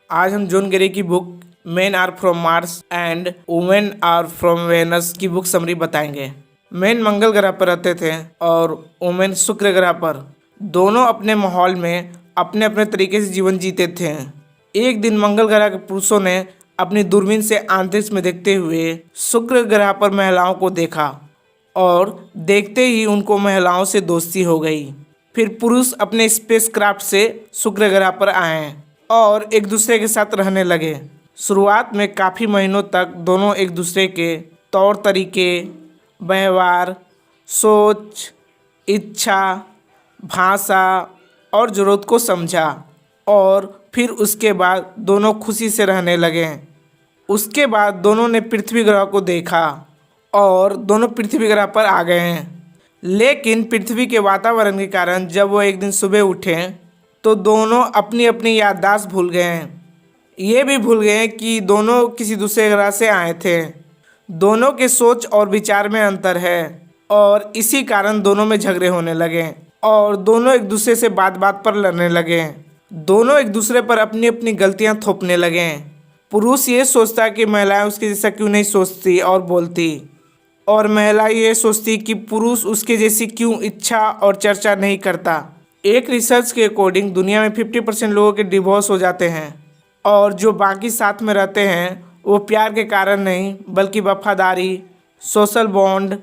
आज हम John Gray की book men are from Mars and women are from Venus की बुक समरी बताएंगे। मेन मंगल ग्रह पर रहते थे और वुमेन शुक्र ग्रह पर। दोनों अपने माहौल में अपने अपने तरीके से जीवन जीते थे। एक दिन मंगल ग्रह के पुरुषों ने अपनी दूरबीन से अंतरिक्ष में देखते हुए शुक्र ग्रह पर महिलाओं को देखा और देखते ही उनको महिलाओं से दोस्ती हो गई। फिर पुरुष अपने स्पेसक्राफ्ट से शुक्र ग्रह पर आए और एक दूसरे के साथ रहने लगे। शुरुआत में काफ़ी महीनों तक दोनों एक दूसरे के तौर तरीके, व्यवहार, सोच, इच्छा, भाषा और ज़रूरत को समझा और फिर उसके बाद दोनों खुशी से रहने लगे। उसके बाद दोनों ने पृथ्वी ग्रह को देखा और दोनों पृथ्वी ग्रह पर आ गए हैं। लेकिन पृथ्वी के वातावरण के कारण जब वो एक दिन सुबह उठे तो दोनों अपनी अपनी याददाश्त भूल गए हैं। ये भी भूल गए कि दोनों किसी दूसरे ग्रह से आए थे। दोनों के सोच और विचार में अंतर है और इसी कारण दोनों में झगड़े होने लगे और दोनों एक दूसरे से बात बात पर लड़ने लगे। दोनों एक दूसरे पर अपनी अपनी गलतियां थोपने लगे। पुरुष ये सोचता कि महिलाएं उसके जैसा क्यों नहीं सोचती और बोलती, और महिला ये सोचती कि पुरुष उसके जैसी क्यों इच्छा और चर्चा नहीं करता। एक रिसर्च के अकॉर्डिंग दुनिया में 50% लोगों के डिवोर्स हो जाते हैं और जो बाकी साथ में रहते हैं वो प्यार के कारण नहीं बल्कि वफादारी, सोशल बॉन्ड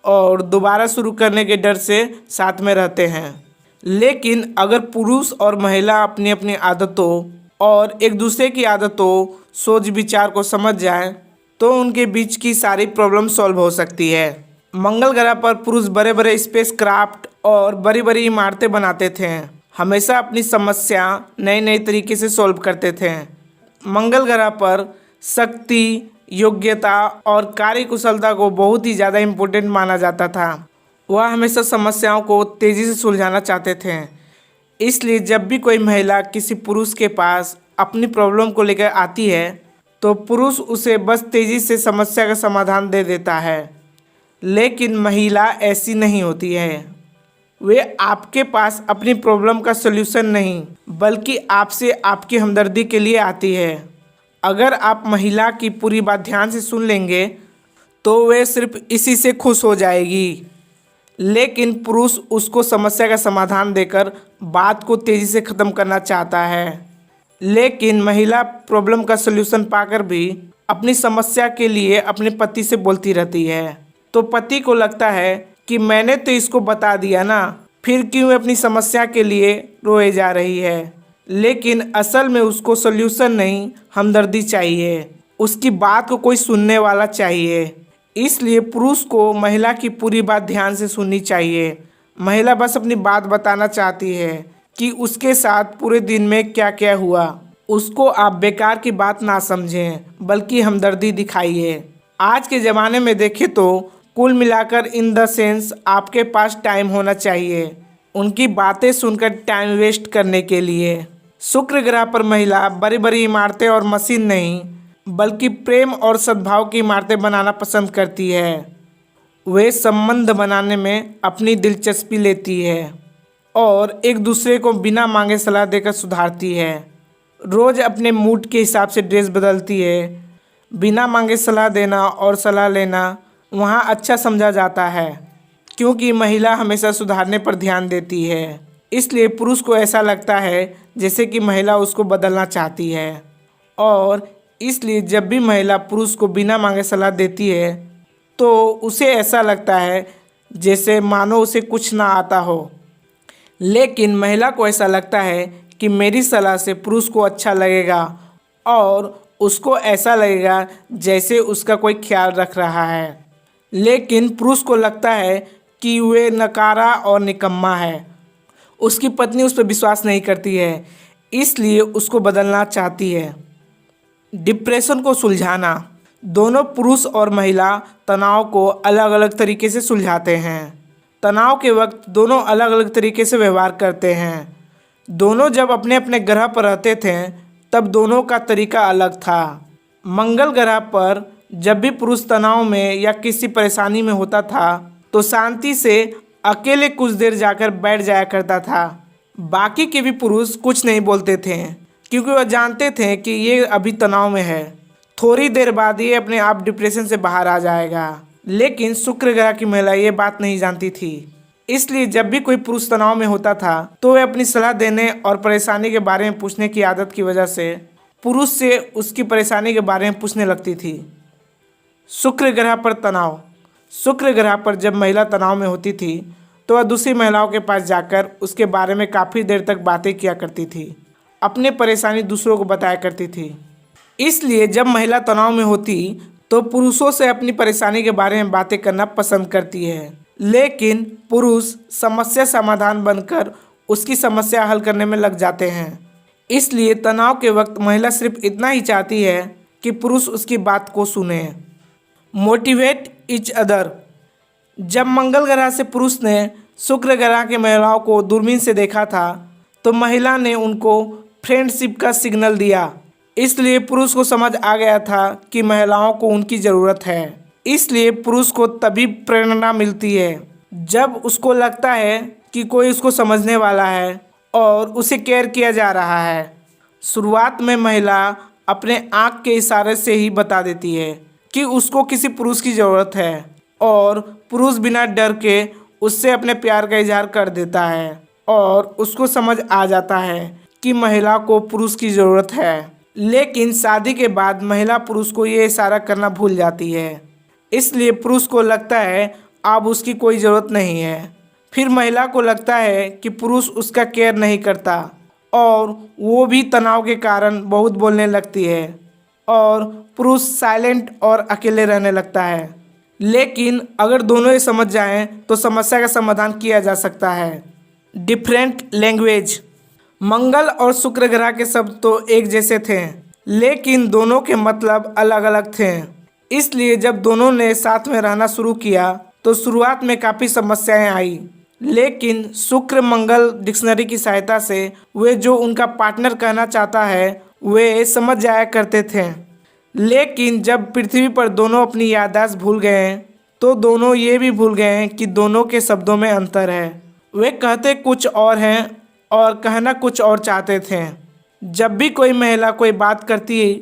और दोबारा शुरू करने के डर से साथ में रहते हैं। लेकिन अगर पुरुष और महिला अपनी अपनी आदतों और एक दूसरे की आदतों, सोच विचार को समझ जाएं तो उनके बीच की सारी प्रॉब्लम सॉल्व हो सकती है। मंगल ग्रह पर पुरुष बड़े बड़े स्पेस क्राफ्ट और बड़ी बड़ी इमारतें बनाते थे। हमेशा अपनी समस्या नए नए तरीके से सॉल्व करते थे। मंगल ग्रह पर शक्ति, योग्यता और कार्यकुशलता को बहुत ही ज़्यादा इम्पोर्टेंट माना जाता था। वह हमेशा समस्याओं को तेज़ी से सुलझाना चाहते थे। इसलिए जब भी कोई महिला किसी पुरुष के पास अपनी प्रॉब्लम को लेकर आती है तो पुरुष उसे बस तेज़ी से समस्या का समाधान दे देता है। लेकिन महिला ऐसी नहीं होती है। वे आपके पास अपनी प्रॉब्लम का सल्यूशन नहीं बल्कि आपसे आपकी हमदर्दी के लिए आती है। अगर आप महिला की पूरी बात ध्यान से सुन लेंगे तो वे सिर्फ इसी से खुश हो जाएगी। लेकिन पुरुष उसको समस्या का समाधान देकर बात को तेज़ी से ख़त्म करना चाहता है। लेकिन महिला प्रॉब्लम का सल्यूशन पाकर भी अपनी समस्या के लिए अपने पति से बोलती रहती है। तो पति को लगता है कि मैंने तो इसको बता दिया ना, फिर क्यों अपनी समस्या के लिए रोए जा रही है। लेकिन असल में उसको सल्यूशन नहीं, हमदर्दी चाहिए। उसकी बात को कोई सुनने वाला चाहिए। इसलिए पुरुष को महिला की पूरी बात ध्यान से सुननी चाहिए। महिला बस अपनी बात बताना चाहती है कि उसके साथ पूरे दिन में क्या क्या हुआ। उसको आप बेकार की बात ना समझें बल्कि हमदर्दी दिखाइए। आज के ज़माने में देखें तो कुल मिलाकर इन द सेंस आपके पास टाइम होना चाहिए उनकी बातें सुनकर टाइम वेस्ट करने के लिए। शुक्र ग्रह पर महिला बड़ी बड़ी इमारतें और मशीन नहीं बल्कि प्रेम और सद्भाव की इमारतें बनाना पसंद करती है। वे संबंध बनाने में अपनी दिलचस्पी लेती है और एक दूसरे को बिना मांगे सलाह देकर सुधारती है। रोज़ अपने मूड के हिसाब से ड्रेस बदलती है। बिना मांगे सलाह देना और सलाह लेना वहाँ अच्छा समझा जाता है क्योंकि महिला हमेशा सुधारने पर ध्यान देती है। इसलिए पुरुष को ऐसा लगता है जैसे कि महिला उसको बदलना चाहती है और इसलिए जब भी महिला पुरुष को बिना मांगे सलाह देती है तो उसे ऐसा लगता है जैसे मानो उसे कुछ ना आता हो। लेकिन महिला को ऐसा लगता है कि मेरी सलाह से पुरुष को अच्छा लगेगा और उसको ऐसा लगेगा जैसे उसका कोई ख्याल रख रहा है। लेकिन पुरुष को लगता है कि वे नकारा और निकम्मा है। उसकी पत्नी उस पर विश्वास नहीं करती है, इसलिए उसको बदलना चाहती है। डिप्रेशन को सुलझाना। दोनों पुरुष और महिला तनाव को अलग अलग तरीके से सुलझाते हैं। तनाव के वक्त दोनों अलग अलग तरीके से व्यवहार करते हैं। दोनों जब अपने अपने ग्रह पर रहते थे तब दोनों का तरीका अलग था। मंगल ग्रह पर जब भी पुरुष तनाव में या किसी परेशानी में होता था तो शांति से अकेले कुछ देर जाकर बैठ जाया करता था। बाकी के भी पुरुष कुछ नहीं बोलते थे क्योंकि वह जानते थे कि ये अभी तनाव में है, थोड़ी देर बाद ये अपने आप डिप्रेशन से बाहर आ जाएगा। लेकिन शुक्र ग्रह की महिला ये बात नहीं जानती थी, इसलिए जब भी कोई पुरुष तनाव में होता था तो वह अपनी सलाह देने और परेशानी के बारे में पूछने की आदत की वजह से पुरुष से उसकी परेशानी के बारे में पूछने लगती थी। शुक्र ग्रह पर तनाव। शुक्र ग्रह पर जब महिला तनाव में होती थी तो वह दूसरी महिलाओं के पास जाकर उसके बारे में काफ़ी देर तक बातें किया करती थी, अपनी परेशानी दूसरों को बताया करती थी। इसलिए जब महिला तनाव में होती तो पुरुषों से अपनी परेशानी के बारे में बातें करना पसंद करती है, लेकिन पुरुष समस्या समाधान बनकर उसकी समस्या हल करने में लग जाते हैं। इसलिए तनाव के वक्त महिला सिर्फ इतना ही चाहती है कि पुरुष उसकी बात को सुने। Motivate each other. जब मंगल ग्रह से पुरुष ने शुक्र ग्रह के महिलाओं को दूरबीन से देखा था तो महिला ने उनको फ्रेंडशिप का सिग्नल दिया। इसलिए पुरुष को समझ आ गया था कि महिलाओं को उनकी ज़रूरत है। इसलिए पुरुष को तभी प्रेरणा मिलती है जब उसको लगता है कि कोई उसको समझने वाला है और उसे केयर किया जा रहा है। शुरुआत में महिला अपने आँख के इशारे से ही बता देती है कि उसको किसी पुरुष की ज़रूरत है और पुरुष बिना डर के उससे अपने प्यार का इजहार कर देता है और उसको समझ आ जाता है कि महिला को पुरुष की ज़रूरत है। लेकिन शादी के बाद महिला पुरुष को ये इशारा करना भूल जाती है, इसलिए पुरुष को लगता है अब उसकी कोई ज़रूरत नहीं है। फिर महिला को लगता है कि पुरुष उसका केयर नहीं करता और वो भी तनाव के कारण बहुत बोलने लगती है और पुरुष साइलेंट और अकेले रहने लगता है। लेकिन अगर दोनों ये समझ जाएं तो समस्या का समाधान किया जा सकता है। Different language. मंगल और शुक्र ग्रह के शब्द तो एक जैसे थे, लेकिन दोनों के मतलब अलग अलग थे। इसलिए जब दोनों ने साथ में रहना शुरू किया तो शुरुआत में काफ़ी समस्याएं आई, लेकिन शुक्र मंगल डिक्शनरी की सहायता से वे जो उनका पार्टनर कहना चाहता है वे समझ जाया करते थे। लेकिन जब पृथ्वी पर दोनों अपनी याददाश्त भूल गए तो दोनों ये भी भूल गए कि दोनों के शब्दों में अंतर है। वे कहते कुछ और हैं और कहना कुछ और चाहते थे। जब भी कोई महिला कोई बात करती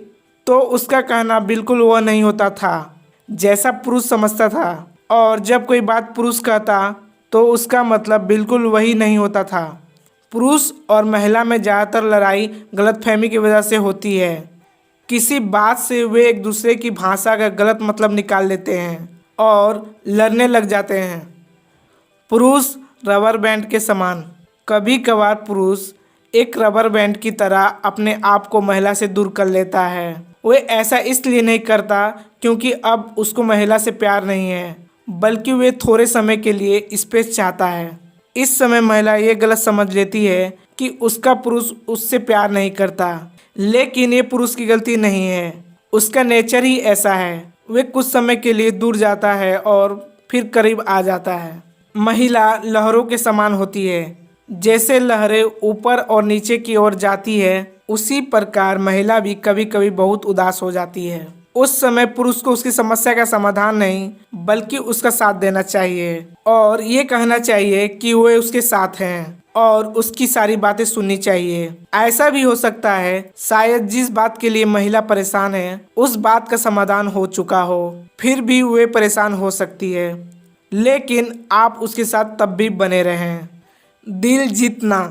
तो उसका कहना बिल्कुल वह नहीं होता था जैसा पुरुष समझता था, और जब कोई बात पुरुष कहता तो उसका मतलब बिल्कुल वही नहीं होता था। पुरुष और महिला में ज़्यादातर लड़ाई गलतफहमी की वजह से होती है। किसी बात से वे एक दूसरे की भाषा का गलत मतलब निकाल लेते हैं और लड़ने लग जाते हैं। पुरुष रबर बैंड के समान। कभी कभार पुरुष एक रबर बैंड की तरह अपने आप को महिला से दूर कर लेता है। वह ऐसा इसलिए नहीं करता क्योंकि अब उसको महिला से प्यार नहीं है, बल्कि वे थोड़े समय के लिए स्पेस चाहता है। इस समय महिला ये गलत समझ लेती है कि उसका पुरुष उससे प्यार नहीं करता, लेकिन ये पुरुष की गलती नहीं है, उसका नेचर ही ऐसा है। वे कुछ समय के लिए दूर जाता है और फिर करीब आ जाता है। महिला लहरों के समान होती है। जैसे लहरें ऊपर और नीचे की ओर जाती है, उसी प्रकार महिला भी कभी कभी बहुत उदास हो जाती है। उस समय पुरुष को उसकी समस्या का समाधान नहीं बल्कि उसका साथ देना चाहिए और ये कहना चाहिए कि वे उसके साथ हैं और उसकी सारी बातें सुननी चाहिए। ऐसा भी हो सकता है शायद जिस बात के लिए महिला परेशान है उस बात का समाधान हो चुका हो, फिर भी वे परेशान हो सकती है, लेकिन आप उसके साथ तब भी बने रहें। दिल जीतना।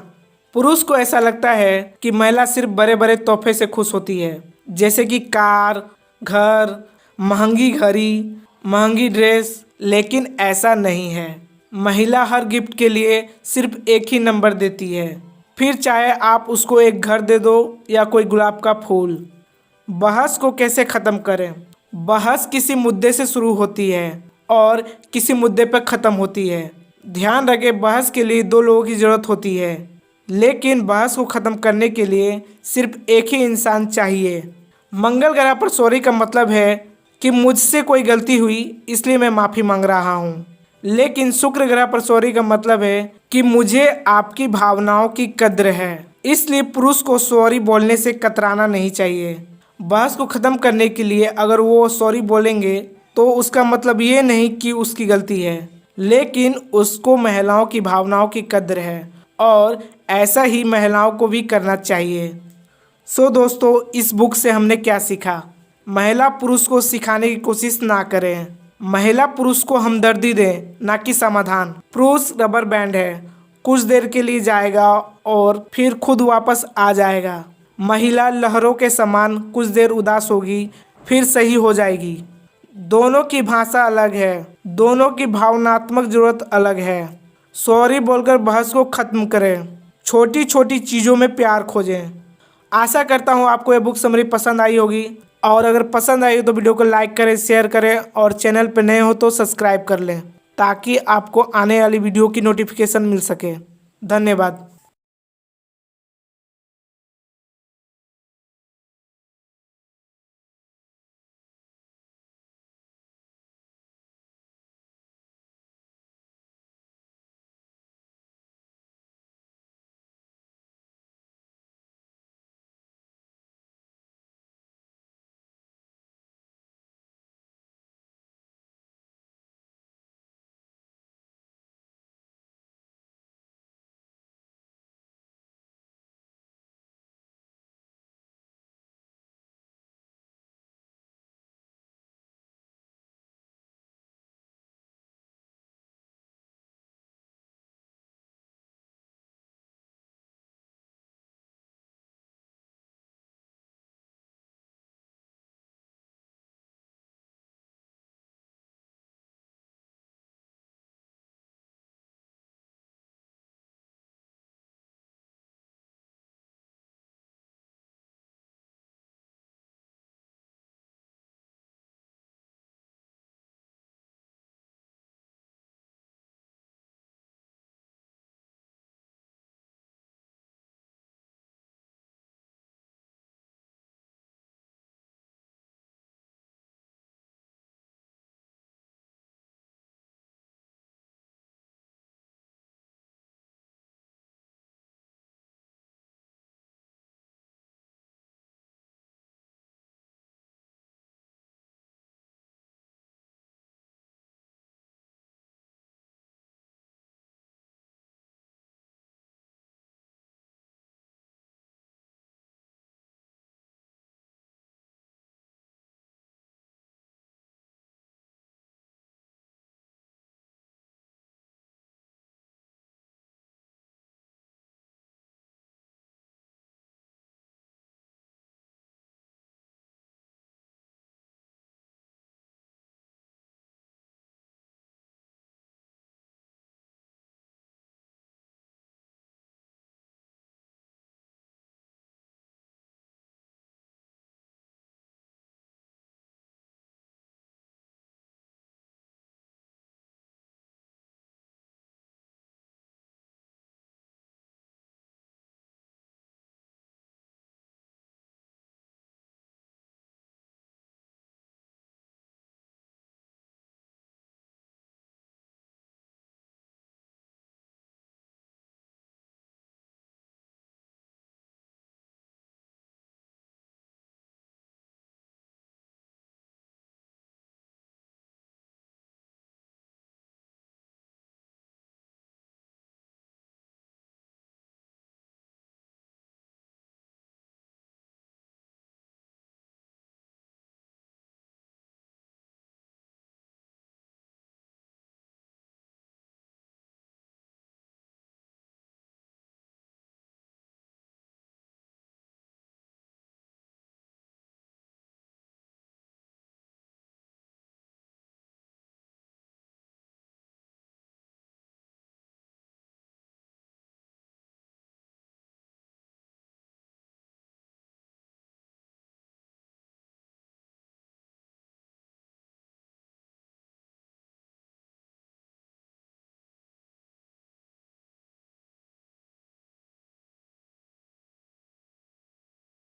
पुरुष को ऐसा लगता है कि महिला सिर्फ बड़े बड़े तोहफे से खुश होती है, जैसे कि कार, घर, महंगी घड़ी, महंगी ड्रेस, लेकिन ऐसा नहीं है। महिला हर गिफ्ट के लिए सिर्फ एक ही नंबर देती है, फिर चाहे आप उसको एक घर दे दो या कोई गुलाब का फूल। बहस को कैसे ख़त्म करें। बहस किसी मुद्दे से शुरू होती है और किसी मुद्दे पर ख़त्म होती है। ध्यान रखें, बहस के लिए दो लोगों की ज़रूरत होती है, लेकिन बहस को ख़त्म करने के लिए सिर्फ एक ही इंसान चाहिए। मंगल ग्रह पर सॉरी का मतलब है कि मुझसे कोई गलती हुई इसलिए मैं माफ़ी मांग रहा हूँ, लेकिन शुक्र ग्रह पर सॉरी का मतलब है कि मुझे आपकी भावनाओं की कद्र है। इसलिए पुरुष को सॉरी बोलने से कतराना नहीं चाहिए। बहस को ख़त्म करने के लिए अगर वो सॉरी बोलेंगे तो उसका मतलब ये नहीं कि उसकी गलती है, लेकिन उसको महिलाओं की भावनाओं की कद्र है और ऐसा ही महिलाओं को भी करना चाहिए। दोस्तों, इस बुक से हमने क्या सीखा? महिला पुरुष को सिखाने की कोशिश ना करें। महिला पुरुष को हमदर्दी दें, ना कि समाधान। पुरुष रबर बैंड है, कुछ देर के लिए जाएगा और फिर खुद वापस आ जाएगा। महिला लहरों के समान कुछ देर उदास होगी, फिर सही हो जाएगी। दोनों की भाषा अलग है, दोनों की भावनात्मक जरूरत अलग है। सॉरी बोलकर बहस को खत्म करें, छोटी छोटी चीज़ों में प्यार खोजें। आशा करता हूँ आपको ये बुक समरी पसंद आई होगी, और अगर पसंद आई हो तो वीडियो को लाइक करें, शेयर करें, और चैनल पर नए हो तो सब्सक्राइब कर लें, ताकि आपको आने वाली वीडियो की नोटिफिकेशन मिल सके। धन्यवाद।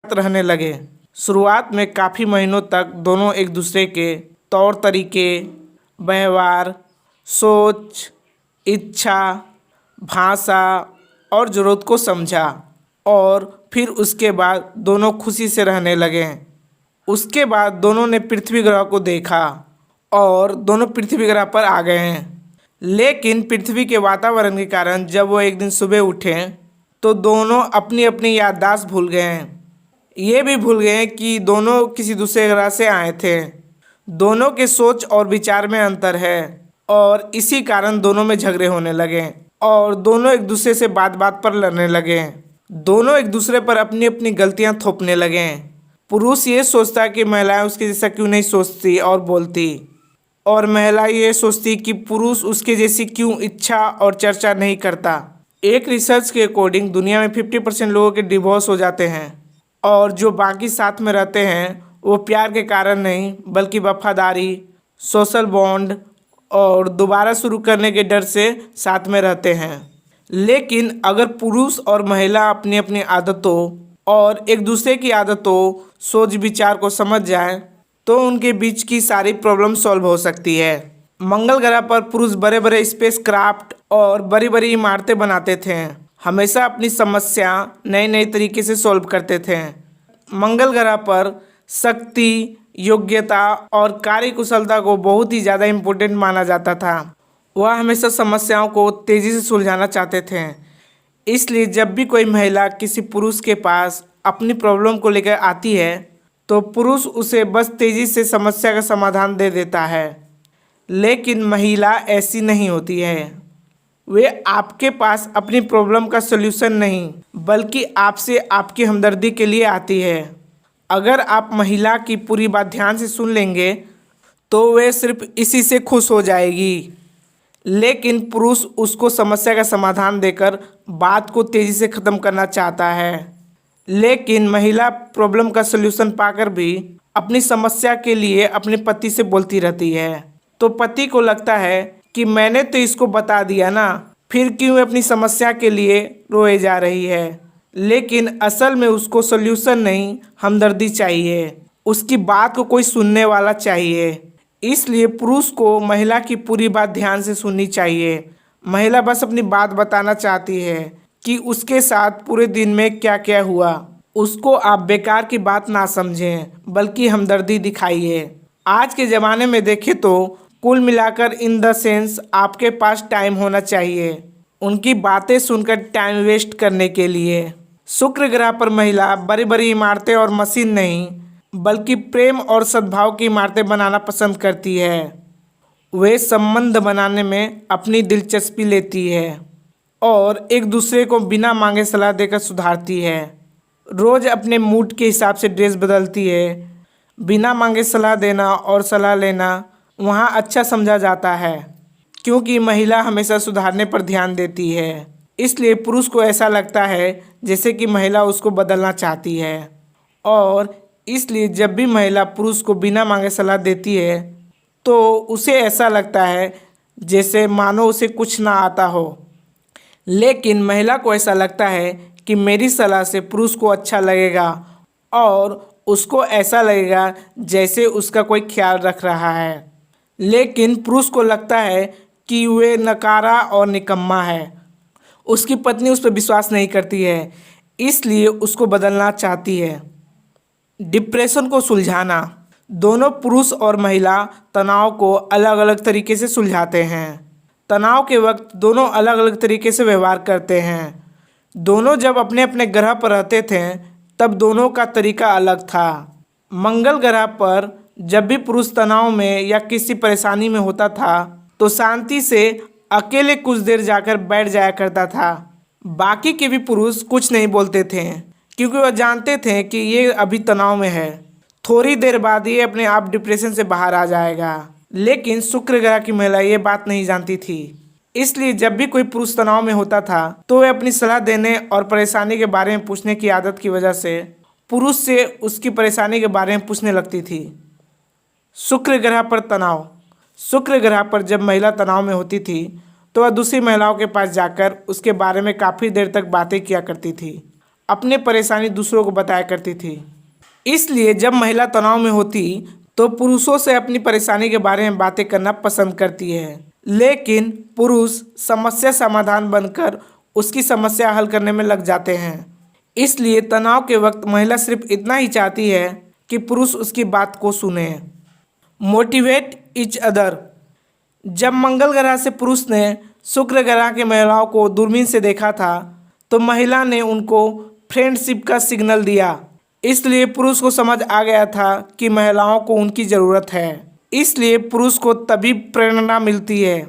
रहने लगे। शुरुआत में काफ़ी महीनों तक दोनों एक दूसरे के तौर तरीके, व्यवहार, सोच, इच्छा, भाषा और ज़रूरत को समझा, और फिर उसके बाद दोनों खुशी से रहने लगे। उसके बाद दोनों ने पृथ्वी ग्रह को देखा और दोनों पृथ्वी ग्रह पर आ गए हैं। लेकिन पृथ्वी के वातावरण के कारण जब वो एक दिन सुबह उठे तो दोनों अपनी अपनी याददाश्त भूल गए हैं। ये भी भूल गए कि दोनों किसी दूसरे ग्रह से आए थे। दोनों के सोच और विचार में अंतर है और इसी कारण दोनों में झगड़े होने लगे और दोनों एक दूसरे से बात बात पर लड़ने लगे। दोनों एक दूसरे पर अपनी अपनी गलतियां थोपने लगे। पुरुष ये सोचता कि महिलाएं उसके जैसा क्यों नहीं सोचती और बोलती, और महिला ये सोचती कि पुरुष उसके जैसी क्यों इच्छा और चर्चा नहीं करता। एक रिसर्च के अकॉर्डिंग दुनिया में 50% लोगों के डिवोर्स हो जाते हैं और जो बाकी साथ में रहते हैं वो प्यार के कारण नहीं बल्कि वफादारी, सोशल बॉन्ड और दोबारा शुरू करने के डर से साथ में रहते हैं। लेकिन अगर पुरुष और महिला अपनी अपनी आदतों और एक दूसरे की आदतों, सोच विचार को समझ जाएं तो उनके बीच की सारी प्रॉब्लम सॉल्व हो सकती है। मंगल ग्रह पर पुरुष बड़े बड़े स्पेस क्राफ्ट और बड़ी बड़ी इमारतें बनाते थे। हमेशा अपनी समस्या नए नए तरीके से सॉल्व करते थे। मंगल ग्रह पर शक्ति, योग्यता और कार्यकुशलता को बहुत ही ज़्यादा इम्पोर्टेंट माना जाता था। वह हमेशा समस्याओं को तेज़ी से सुलझाना चाहते थे। इसलिए जब भी कोई महिला किसी पुरुष के पास अपनी प्रॉब्लम को लेकर आती है तो पुरुष उसे बस तेज़ी से समस्या का समाधान दे देता है। लेकिन महिला ऐसी नहीं होती है। वे आपके पास अपनी प्रॉब्लम का सलूशन नहीं बल्कि आपसे आपकी हमदर्दी के लिए आती है। अगर आप महिला की पूरी बात ध्यान से सुन लेंगे तो वे सिर्फ इसी से खुश हो जाएगी। लेकिन पुरुष उसको समस्या का समाधान देकर बात को तेज़ी से ख़त्म करना चाहता है। लेकिन महिला प्रॉब्लम का सलूशन पाकर भी अपनी समस्या के लिए अपने पति से बोलती रहती है। तो पति को लगता है कि मैंने तो इसको बता दिया ना, फिर क्यों अपनी समस्या के लिए रोए जा रही है। लेकिन असल में उसको सलूशन नहीं, हमदर्दी चाहिए। उसकी बात को कोई सुनने वाला चाहिए। इसलिए पुरुष को महिला की पूरी बात ध्यान से सुननी चाहिए। महिला बस अपनी बात बताना चाहती है कि उसके साथ पूरे दिन में क्या क्या हुआ। उसको आप बेकार की बात ना समझें बल्कि हमदर्दी दिखाइए। आज के ज़माने में देखें तो कुल मिलाकर इन द सेंस आपके पास टाइम होना चाहिए उनकी बातें सुनकर टाइम वेस्ट करने के लिए। शुक्र ग्रह पर महिला बड़ी बड़ी इमारतें और मशीन नहीं बल्कि प्रेम और सद्भाव की इमारतें बनाना पसंद करती है। वे संबंध बनाने में अपनी दिलचस्पी लेती है और एक दूसरे को बिना मांगे सलाह देकर सुधारती है। रोज़ अपने मूड के हिसाब से ड्रेस बदलती है। बिना मांगे सलाह देना और सलाह लेना वहाँ अच्छा समझा जाता है क्योंकि महिला हमेशा सुधारने पर ध्यान देती है। इसलिए पुरुष को ऐसा लगता है जैसे कि महिला उसको बदलना चाहती है और इसलिए जब भी महिला पुरुष को बिना मांगे सलाह देती है तो उसे ऐसा लगता है जैसे मानो उसे कुछ ना आता हो। लेकिन महिला को ऐसा लगता है कि मेरी सलाह से पुरुष को अच्छा लगेगा और उसको ऐसा लगेगा जैसे उसका कोई ख्याल रख रहा है। लेकिन पुरुष को लगता है कि वे नकारा और निकम्मा है। उसकी पत्नी उस पर विश्वास नहीं करती है, इसलिए उसको बदलना चाहती है। डिप्रेशन को सुलझाना। दोनों पुरुष और महिला तनाव को अलग अलग तरीके से सुलझाते हैं। तनाव के वक्त दोनों अलग अलग तरीके से व्यवहार करते हैं। दोनों जब अपने अपने ग्रह पर रहते थे तब दोनों का तरीका अलग था। मंगल ग्रह पर जब भी पुरुष तनाव में या किसी परेशानी में होता था तो शांति से अकेले कुछ देर जाकर बैठ जाया करता था। बाकी के भी पुरुष कुछ नहीं बोलते थे क्योंकि वह जानते थे कि ये अभी तनाव में है, थोड़ी देर बाद ये अपने आप डिप्रेशन से बाहर आ जाएगा। लेकिन शुक्र ग्रह की महिला ये बात नहीं जानती थी। इसलिए जब भी कोई पुरुष तनाव में होता था तो वह अपनी सलाह देने और परेशानी के बारे में पूछने की आदत की वजह से पुरुष से उसकी परेशानी के बारे में पूछने लगती थी। शुक्र ग्रह पर तनाव। शुक्र ग्रह पर जब महिला तनाव में होती थी तो वह दूसरी महिलाओं के पास जाकर उसके बारे में काफ़ी देर तक बातें किया करती थी, अपनी परेशानी दूसरों को बताया करती थी। इसलिए जब महिला तनाव में होती तो पुरुषों से अपनी परेशानी के बारे में बातें करना पसंद करती है। लेकिन पुरुष समस्या समाधान बनकर उसकी समस्या हल करने में लग जाते हैं। इसलिए तनाव के वक्त महिला सिर्फ इतना ही चाहती है कि पुरुष उसकी बात को सुने। Motivate each other. जब मंगल ग्रह से पुरुष ने शुक्र ग्रह की महिलाओं को दूरबीन से देखा था तो महिला ने उनको फ्रेंडशिप का सिग्नल दिया। इसलिए पुरुष को समझ आ गया था कि महिलाओं को उनकी ज़रूरत है। इसलिए पुरुष को तभी प्रेरणा मिलती है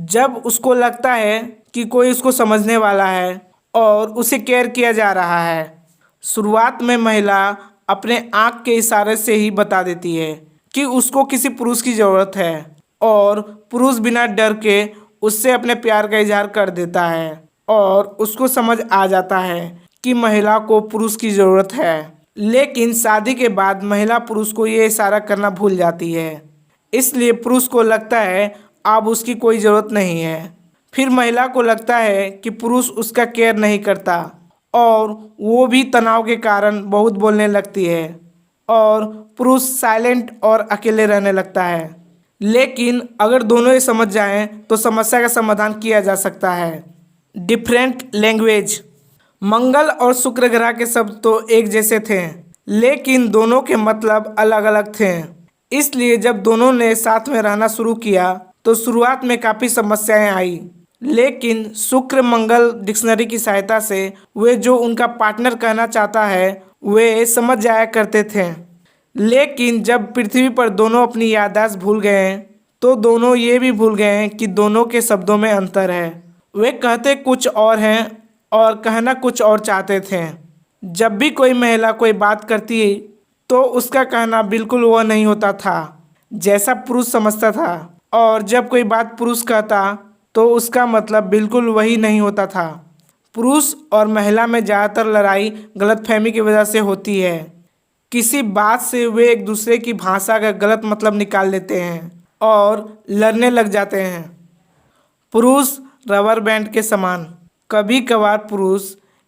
जब उसको लगता है कि कोई उसको समझने वाला है और उसे केयर किया जा रहा है। शुरुआत में महिला अपने आँख के इशारे से ही बता देती है कि उसको किसी पुरुष की ज़रूरत है और पुरुष बिना डर के उससे अपने प्यार का इजहार कर देता है और उसको समझ आ जाता है कि महिला को पुरुष की ज़रूरत है। लेकिन शादी के बाद महिला पुरुष को ये इशारा करना भूल जाती है। इसलिए पुरुष को लगता है अब उसकी कोई ज़रूरत नहीं है। फिर महिला को लगता है कि पुरुष उसका केयर नहीं करता और वो भी तनाव के कारण बहुत बोलने लगती है और पुरुष साइलेंट और अकेले रहने लगता है। लेकिन अगर दोनों ये समझ जाएं तो समस्या का समाधान किया जा सकता है। Different language. मंगल और शुक्र ग्रह के शब्द तो एक जैसे थे, लेकिन दोनों के मतलब अलग अलग थे। इसलिए जब दोनों ने साथ में रहना शुरू किया तो शुरुआत में काफ़ी समस्याएं आई, लेकिन शुक्र मंगल डिक्शनरी की सहायता से वे जो उनका पार्टनर कहना चाहता है वे समझ जाया करते थे। लेकिन जब पृथ्वी पर दोनों अपनी याददाश्त भूल गए तो दोनों ये भी भूल गए कि दोनों के शब्दों में अंतर है। वे कहते कुछ और हैं और कहना कुछ और चाहते थे। जब भी कोई महिला कोई बात करती तो उसका कहना बिल्कुल वह नहीं होता था जैसा पुरुष समझता था, और जब कोई बात पुरुष कहता तो उसका मतलब बिल्कुल वही नहीं होता था। पुरुष और महिला में ज़्यादातर लड़ाई गलतफहमी की वजह से होती है। किसी बात से वे एक दूसरे की भाषा का गलत मतलब निकाल लेते हैं और लड़ने लग जाते हैं। पुरुष रबर बैंड के समान। कभी कभार पुरुष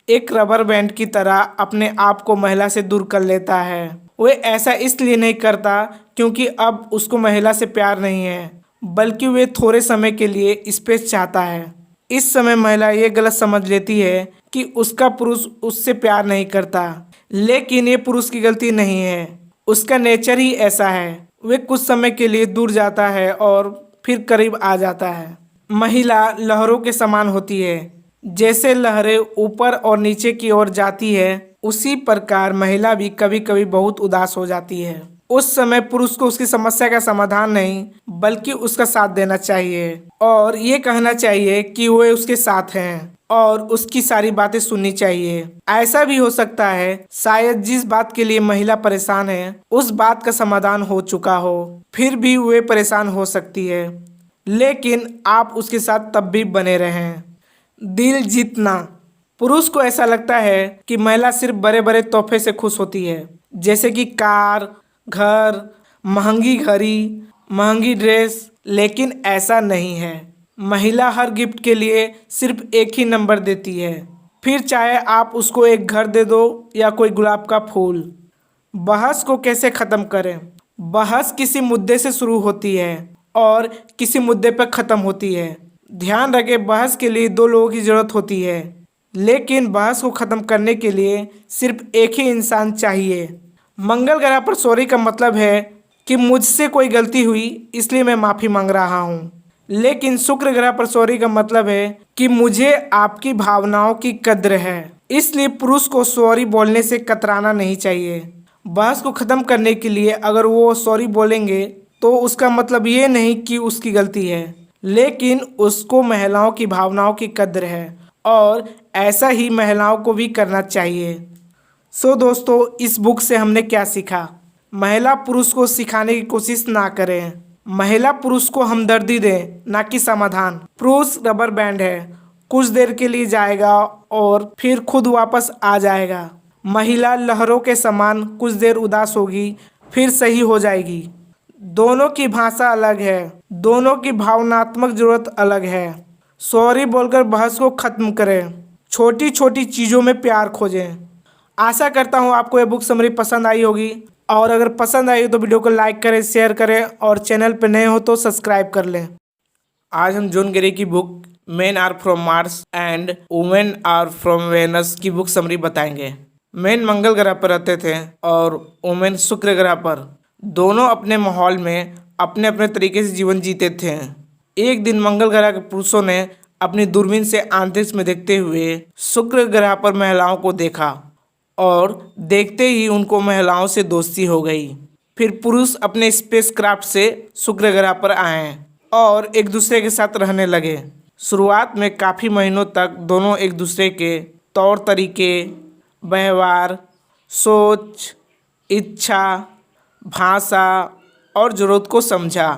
एक रबर बैंड की तरह अपने आप को महिला से दूर कर लेता है। वे ऐसा इसलिए नहीं करता क्योंकि अब उसको महिला से प्यार नहीं है, बल्कि वे थोड़े समय के लिए स्पेस चाहता है। इस समय महिला ये गलत समझ लेती है कि उसका पुरुष उससे प्यार नहीं करता, लेकिन ये पुरुष की गलती नहीं है, उसका नेचर ही ऐसा है। वे कुछ समय के लिए दूर जाता है और फिर करीब आ जाता है। महिला लहरों के समान होती है। जैसे लहरें ऊपर और नीचे की ओर जाती है, उसी प्रकार महिला भी कभी कभी बहुत उदास हो जाती है। उस समय पुरुष को उसकी समस्या का समाधान नहीं बल्कि उसका साथ देना चाहिए और ये कहना चाहिए कि वे उसके साथ हैं और उसकी सारी बातें सुननी चाहिए। ऐसा भी हो सकता है शायद जिस बात के लिए महिला परेशान है उस बात का समाधान हो चुका हो, फिर भी वे परेशान हो सकती है, लेकिन आप उसके साथ तब भी बने रहें। दिल जीतना। पुरुष को ऐसा लगता है कि महिला सिर्फ बड़े बड़े तोहफे से खुश होती है, जैसे कि कार, घर, महंगी घड़ी, महंगी ड्रेस, लेकिन ऐसा नहीं है। महिला हर गिफ्ट के लिए सिर्फ एक ही नंबर देती है, फिर चाहे आप उसको एक घर दे दो या कोई गुलाब का फूल। बहस को कैसे ख़त्म करें। बहस किसी मुद्दे से शुरू होती है और किसी मुद्दे पर ख़त्म होती है। ध्यान रखें, बहस के लिए दो लोगों की ज़रूरत होती है, लेकिन बहस को ख़त्म करने के लिए सिर्फ एक ही इंसान चाहिए। मंगल ग्रह पर सॉरी का मतलब है कि मुझसे कोई गलती हुई इसलिए मैं माफ़ी मांग रहा हूँ, लेकिन शुक्र ग्रह पर सॉरी का मतलब है कि मुझे आपकी भावनाओं की कद्र है। इसलिए पुरुष को सॉरी बोलने से कतराना नहीं चाहिए। बहस को ख़त्म करने के लिए अगर वो सॉरी बोलेंगे तो उसका मतलब ये नहीं कि उसकी गलती है, लेकिन उसको महिलाओं की भावनाओं की कद्र है और ऐसा ही महिलाओं को भी करना चाहिए। सो दोस्तों, इस बुक से हमने क्या सीखा। महिला पुरुष को सिखाने की कोशिश ना करें। महिला पुरुष को हमदर्दी दें, ना कि समाधान। पुरुष रबर बैंड है, कुछ देर के लिए जाएगा और फिर खुद वापस आ जाएगा। महिला लहरों के समान कुछ देर उदास होगी, फिर सही हो जाएगी। दोनों की भाषा अलग है, दोनों की भावनात्मक जरूरत अलग है। सॉरी बोलकर बहस को ख़त्म करें, छोटी छोटी चीज़ों में प्यार खोजें। आशा करता हूँ आपको ये बुक समरी पसंद आई होगी, और अगर पसंद आई हो तो वीडियो को लाइक करें, शेयर करें और चैनल पर नए हो तो सब्सक्राइब कर लें। आज हम जॉन ग्रे की book men are from Mars and women are from Venus की बुक समरी बताएंगे। मेन मंगल ग्रह पर रहते थे और वुमेन शुक्र ग्रह पर। दोनों अपने माहौल में अपने अपने तरीके से जीवन जीते थे। एक दिन मंगल ग्रह के पुरुषों ने अपनी दूरबीन से अंतरिक्ष में देखते हुए शुक्र ग्रह पर महिलाओं को देखा और देखते ही उनको महिलाओं से दोस्ती हो गई। फिर पुरुष अपने स्पेसक्राफ्ट से शुक्र ग्रह पर आए और एक दूसरे के साथ रहने लगे। शुरुआत में काफ़ी महीनों तक दोनों एक दूसरे के तौर तरीके, व्यवहार, सोच, इच्छा, भाषा और ज़रूरत को समझा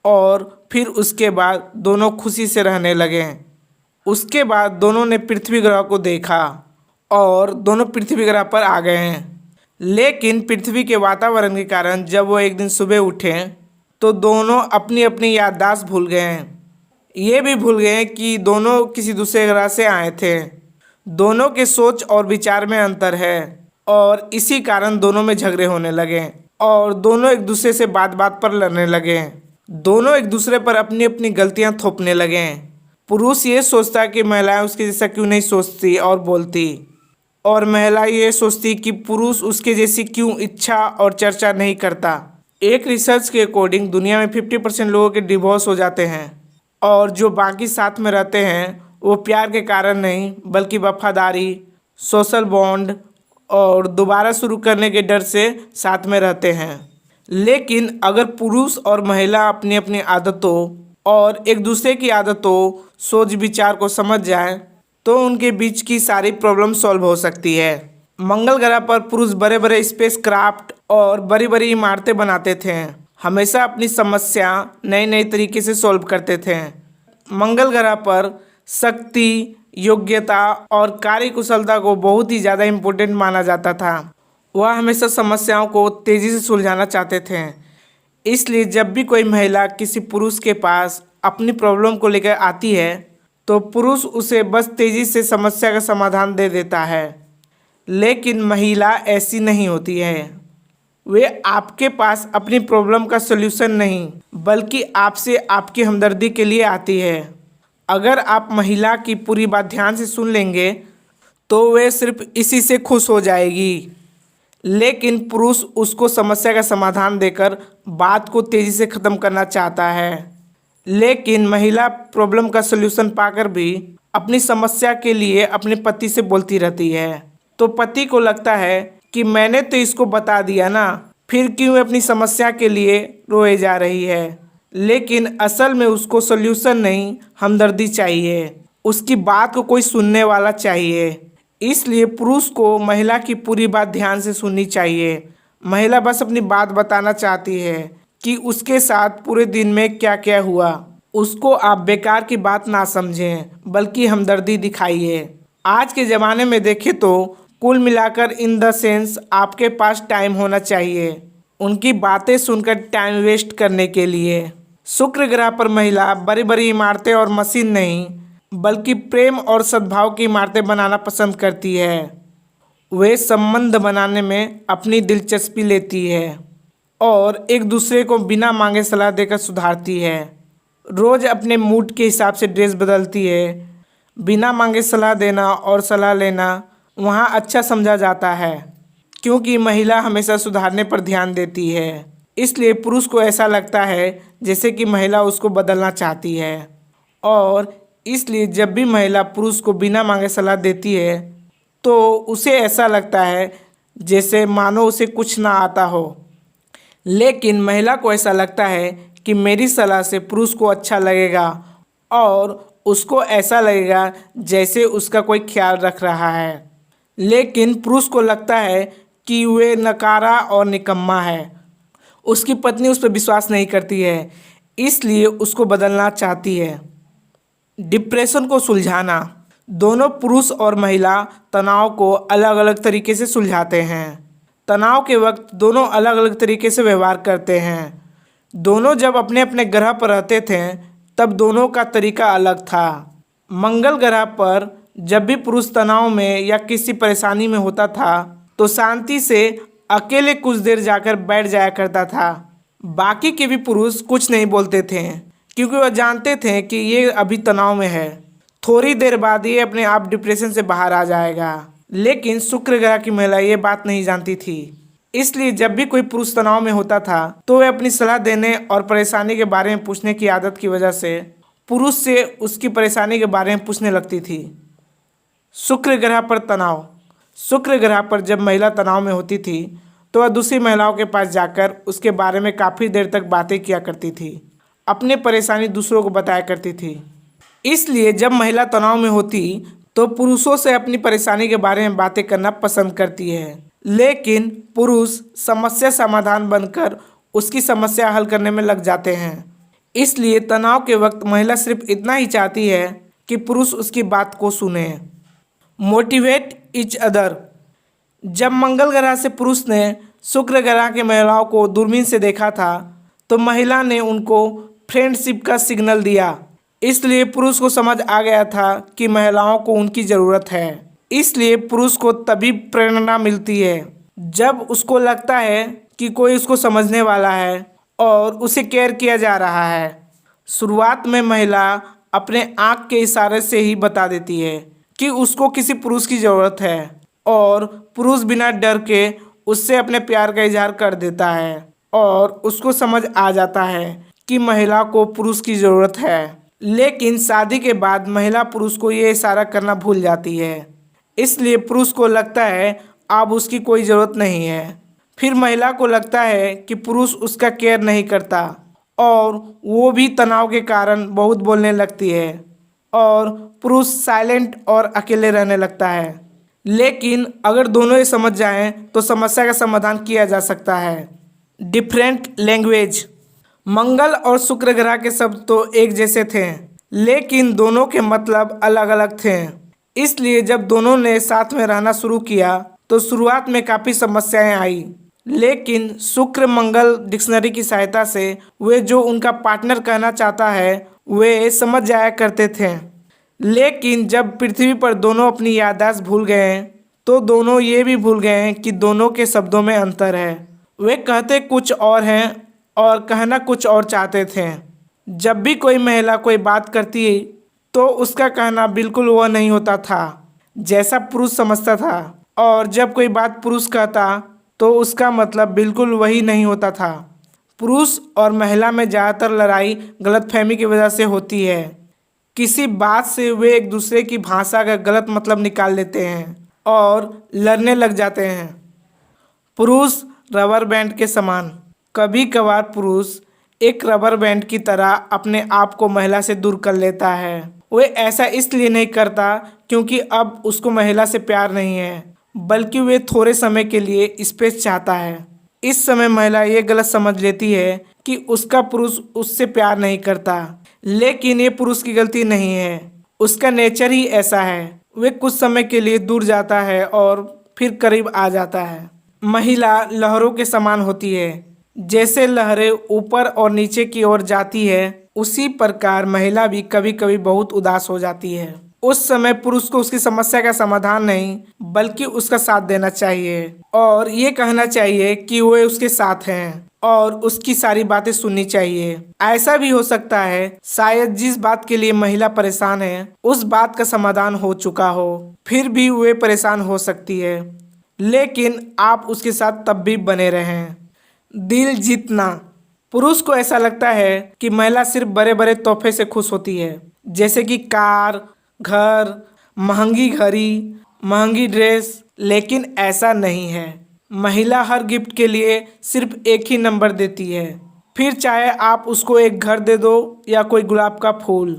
और फिर उसके बाद दोनों खुशी से रहने लगे। उसके बाद दोनों ने पृथ्वी ग्रह को देखा और दोनों पृथ्वी ग्रह पर आ गए हैं। लेकिन पृथ्वी के वातावरण के कारण जब वो एक दिन सुबह उठे तो दोनों अपनी अपनी याददाश्त भूल गए हैं। ये भी भूल गए कि दोनों किसी दूसरे ग्रह से आए थे। दोनों के सोच और विचार में अंतर है और इसी कारण दोनों में झगड़े होने लगे और दोनों एक दूसरे से बात बात पर लड़ने लगे। दोनों एक दूसरे पर अपनी अपनी गलतियां थोपने लगे। पुरुष ये सोचता कि महिलाएं उसके जैसा क्यों नहीं सोचती और बोलती, और महिला ये सोचती कि पुरुष उसके जैसी क्यों इच्छा और चर्चा नहीं करता। एक रिसर्च के अकॉर्डिंग दुनिया में 50% लोगों के डिवोर्स हो जाते हैं और जो बाकी साथ में रहते हैं वो प्यार के कारण नहीं बल्कि वफादारी, सोशल बॉन्ड और दोबारा शुरू करने के डर से साथ में रहते हैं। लेकिन अगर पुरुष और महिला अपनी अपनी आदतों और एक दूसरे की आदतों, सोच विचार को समझ जाएं तो उनके बीच की सारी प्रॉब्लम सॉल्व हो सकती है। मंगल ग्रह पर पुरुष बड़े बड़े स्पेस क्राफ्ट और बड़ी बड़ी इमारतें बनाते थे। हमेशा अपनी समस्या नए नए तरीके से सॉल्व करते थे। मंगल ग्रह पर शक्ति, योग्यता और कार्यकुशलता को बहुत ही ज़्यादा इम्पोर्टेंट माना जाता था। वह हमेशा समस्याओं को तेज़ी से सुलझाना चाहते थे। इसलिए जब भी कोई महिला किसी पुरुष के पास अपनी प्रॉब्लम को लेकर आती है तो पुरुष उसे बस तेज़ी से समस्या का समाधान दे देता है। लेकिन महिला ऐसी नहीं होती है। वे आपके पास अपनी प्रॉब्लम का सल्यूशन नहीं बल्कि आपसे आपकी हमदर्दी के लिए आती है। अगर आप महिला की पूरी बात ध्यान से सुन लेंगे तो वे सिर्फ इसी से खुश हो जाएगी। लेकिन पुरुष उसको समस्या का समाधान देकर बात को तेज़ी से ख़त्म करना चाहता है। लेकिन महिला प्रॉब्लम का सलूशन पाकर भी अपनी समस्या के लिए अपने पति से बोलती रहती है। तो पति को लगता है कि मैंने तो इसको बता दिया ना, फिर क्यों अपनी समस्या के लिए रोए जा रही है। लेकिन असल में उसको सलूशन नहीं, हमदर्दी चाहिए। उसकी बात को कोई सुनने वाला चाहिए। इसलिए पुरुष को महिला की पूरी बात ध्यान से सुननी चाहिए। महिला बस अपनी बात बताना चाहती है कि उसके साथ पूरे दिन में क्या क्या हुआ। उसको आप बेकार की बात ना समझें बल्कि हमदर्दी दिखाइए। आज के ज़माने में देखें तो कुल मिलाकर इन द सेंस आपके पास टाइम होना चाहिए उनकी बातें सुनकर टाइम वेस्ट करने के लिए। शुक्र ग्रह पर महिला बड़ी बड़ी इमारतें और मशीन नहीं बल्कि प्रेम और सद्भाव की इमारतें बनाना पसंद करती है। वे संबंध बनाने में अपनी दिलचस्पी लेती है और एक दूसरे को बिना मांगे सलाह देकर सुधारती है। रोज़ अपने मूड के हिसाब से ड्रेस बदलती है। बिना मांगे सलाह देना और सलाह लेना वहाँ अच्छा समझा जाता है क्योंकि महिला हमेशा सुधारने पर ध्यान देती है। इसलिए पुरुष को ऐसा लगता है जैसे कि महिला उसको बदलना चाहती है, और इसलिए जब भी महिला पुरुष को बिना मांगे सलाह देती है तो उसे ऐसा लगता है जैसे मानो उसे कुछ ना आता हो। लेकिन महिला को ऐसा लगता है कि मेरी सलाह से पुरुष को अच्छा लगेगा और उसको ऐसा लगेगा जैसे उसका कोई ख्याल रख रहा है। लेकिन पुरुष को लगता है कि वे नकारा और निकम्मा है। उसकी पत्नी उस पर विश्वास नहीं करती है, इसलिए उसको बदलना चाहती है। डिप्रेशन को सुलझाना। दोनों पुरुष और महिला तनाव को अलग अलग तरीके से सुलझाते हैं। तनाव के वक्त दोनों अलग अलग तरीके से व्यवहार करते हैं। दोनों जब अपने अपने ग्रह पर रहते थे तब दोनों का तरीका अलग था। मंगल ग्रह पर जब भी पुरुष तनाव में या किसी परेशानी में होता था तो शांति से अकेले कुछ देर जाकर बैठ जाया करता था। बाकी के भी पुरुष कुछ नहीं बोलते थे क्योंकि वह जानते थे कि ये अभी तनाव में है, थोड़ी देर बाद ये अपने आप डिप्रेशन से बाहर आ जाएगा। लेकिन शुक्र ग्रह की महिला ये बात नहीं जानती थी। इसलिए जब भी कोई पुरुष तनाव में होता था तो वह अपनी सलाह देने और परेशानी के बारे में पूछने की आदत की वजह से पुरुष से उसकी परेशानी के बारे में पूछने लगती थी। शुक्र ग्रह पर तनाव। शुक्र ग्रह पर जब महिला तनाव में होती थी तो वह दूसरी महिलाओं के पास जाकर उसके बारे में काफ़ी देर तक बातें किया करती थी, अपनी परेशानी दूसरों को बताया करती थी। इसलिए जब महिला तनाव में होती तो पुरुषों से अपनी परेशानी के बारे में बातें करना पसंद करती है, लेकिन पुरुष समस्या समाधान बनकर उसकी समस्या हल करने में लग जाते हैं। इसलिए तनाव के वक्त महिला सिर्फ इतना ही चाहती है कि पुरुष उसकी बात को सुने। Motivate each other. जब मंगल ग्रह से पुरुष ने शुक्र ग्रह की महिलाओं को दूरबीन से देखा था तो महिला ने उनको फ्रेंडशिप का सिग्नल दिया। इसलिए पुरुष को समझ आ गया था कि महिलाओं को उनकी ज़रूरत है। इसलिए पुरुष को तभी प्रेरणा मिलती है जब उसको लगता है कि कोई उसको समझने वाला है और उसे केयर किया जा रहा है। शुरुआत में महिला अपने आँख के इशारे से ही बता देती है कि उसको किसी पुरुष की ज़रूरत है और पुरुष बिना डर के उससे अपने प्यार का इजहार कर देता है और उसको समझ आ जाता है कि महिला को पुरुष की ज़रूरत है। लेकिन शादी के बाद महिला पुरुष को ये इशारा करना भूल जाती है। इसलिए पुरुष को लगता है अब उसकी कोई ज़रूरत नहीं है। फिर महिला को लगता है कि पुरुष उसका केयर नहीं करता और वो भी तनाव के कारण बहुत बोलने लगती है और पुरुष साइलेंट और अकेले रहने लगता है। लेकिन अगर दोनों ये समझ जाएं तो समस्या का समाधान किया जा सकता है। Different language. मंगल और शुक्र ग्रह के शब्द तो एक जैसे थे, लेकिन दोनों के मतलब अलग अलग थे। इसलिए जब दोनों ने साथ में रहना शुरू किया तो शुरुआत में काफ़ी समस्याएं आई, लेकिन शुक्र मंगल डिक्शनरी की सहायता से वे जो उनका पार्टनर कहना चाहता है वे समझ जाया करते थे। लेकिन जब पृथ्वी पर दोनों अपनी याददाश्त भूल गए तो दोनों ये भी भूल गए कि दोनों के शब्दों में अंतर है। वे कहते कुछ और हैं और कहना कुछ और चाहते थे। जब भी कोई महिला कोई बात करती तो उसका कहना बिल्कुल वह नहीं होता था जैसा पुरुष समझता था, और जब कोई बात पुरुष कहता तो उसका मतलब बिल्कुल वही नहीं होता था। पुरुष और महिला में ज़्यादातर लड़ाई गलतफहमी की वजह से होती है। किसी बात से वे एक दूसरे की भाषा का गलत मतलब निकाल लेते हैं और लड़ने लग जाते हैं। पुरुष रबर बैंड के समान। कभी कभार पुरुष एक रबर बैंड की तरह अपने आप को महिला से दूर कर लेता है। वे ऐसा इसलिए नहीं करता क्योंकि अब उसको महिला से प्यार नहीं है, बल्कि वे थोड़े समय के लिए स्पेस चाहता है। इस समय महिला ये गलत समझ लेती है कि उसका पुरुष उससे प्यार नहीं करता, लेकिन ये पुरुष की गलती नहीं है, उसका नेचर ही ऐसा है। वे कुछ समय के लिए दूर जाता है और फिर करीब आ जाता है। महिला लहरों के समान होती है। जैसे लहरें ऊपर और नीचे की ओर जाती है, उसी प्रकार महिला भी कभी कभी बहुत उदास हो जाती है। उस समय पुरुष को उसकी समस्या का समाधान नहीं बल्कि उसका साथ देना चाहिए और ये कहना चाहिए कि वे उसके साथ हैं और उसकी सारी बातें सुननी चाहिए। ऐसा भी हो सकता है शायद जिस बात के लिए महिला परेशान है उस बात का समाधान हो चुका हो, फिर भी वे परेशान हो सकती है, लेकिन आप उसके साथ तब भी बने रहें। दिल जीतना। पुरुष को ऐसा लगता है कि महिला सिर्फ बड़े बड़े तोहफे से खुश होती है, जैसे कि कार, घर, महंगी घड़ी, महंगी ड्रेस, लेकिन ऐसा नहीं है। महिला हर गिफ्ट के लिए सिर्फ एक ही नंबर देती है, फिर चाहे आप उसको एक घर दे दो या कोई गुलाब का फूल।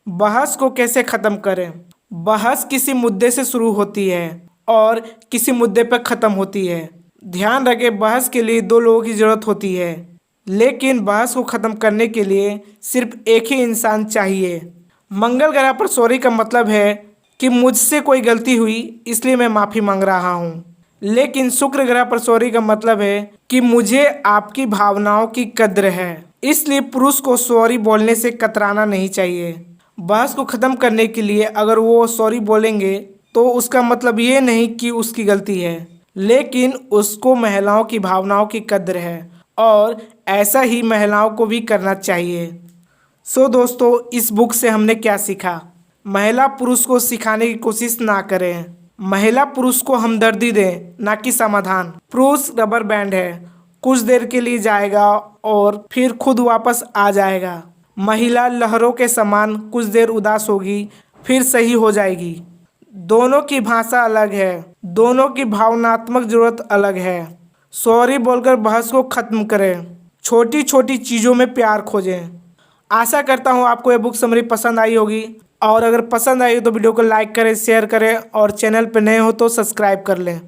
बहस को कैसे ख़त्म करें। बहस किसी मुद्दे से शुरू होती है और किसी मुद्दे पर ख़त्म होती है। ध्यान रखें, बहस के लिए दो लोगों की ज़रूरत होती है, लेकिन बहस को ख़त्म करने के लिए सिर्फ एक ही इंसान चाहिए। मंगल ग्रह पर सॉरी का मतलब है कि मुझसे कोई गलती हुई इसलिए मैं माफ़ी मांग रहा हूँ, लेकिन शुक्र ग्रह पर सॉरी का मतलब है कि मुझे आपकी भावनाओं की कद्र है। इसलिए पुरुष को सॉरी बोलने से कतराना नहीं चाहिए। बहस को ख़त्म करने के लिए अगर वो सॉरी बोलेंगे तो उसका मतलब ये नहीं कि उसकी गलती है, लेकिन उसको महिलाओं की भावनाओं की कद्र है और ऐसा ही महिलाओं को भी करना चाहिए। सो दोस्तों, इस बुक से हमने क्या सीखा। महिला पुरुष को सिखाने की कोशिश ना करें। महिला पुरुष को हमदर्दी दें, ना कि समाधान। पुरुष रबर बैंड है, कुछ देर के लिए जाएगा और फिर खुद वापस आ जाएगा। महिला लहरों के समान कुछ देर उदास होगी, फिर सही हो जाएगी। दोनों की भाषा अलग है, दोनों की भावनात्मक जरूरत अलग है। सॉरी बोलकर बहस को खत्म करें, छोटी छोटी चीज़ों में प्यार खोजें। आशा करता हूँ आपको ये बुक समरी पसंद आई होगी, और अगर पसंद आई हो तो वीडियो को लाइक करें, शेयर करें और चैनल पर नए हो तो सब्सक्राइब कर लें।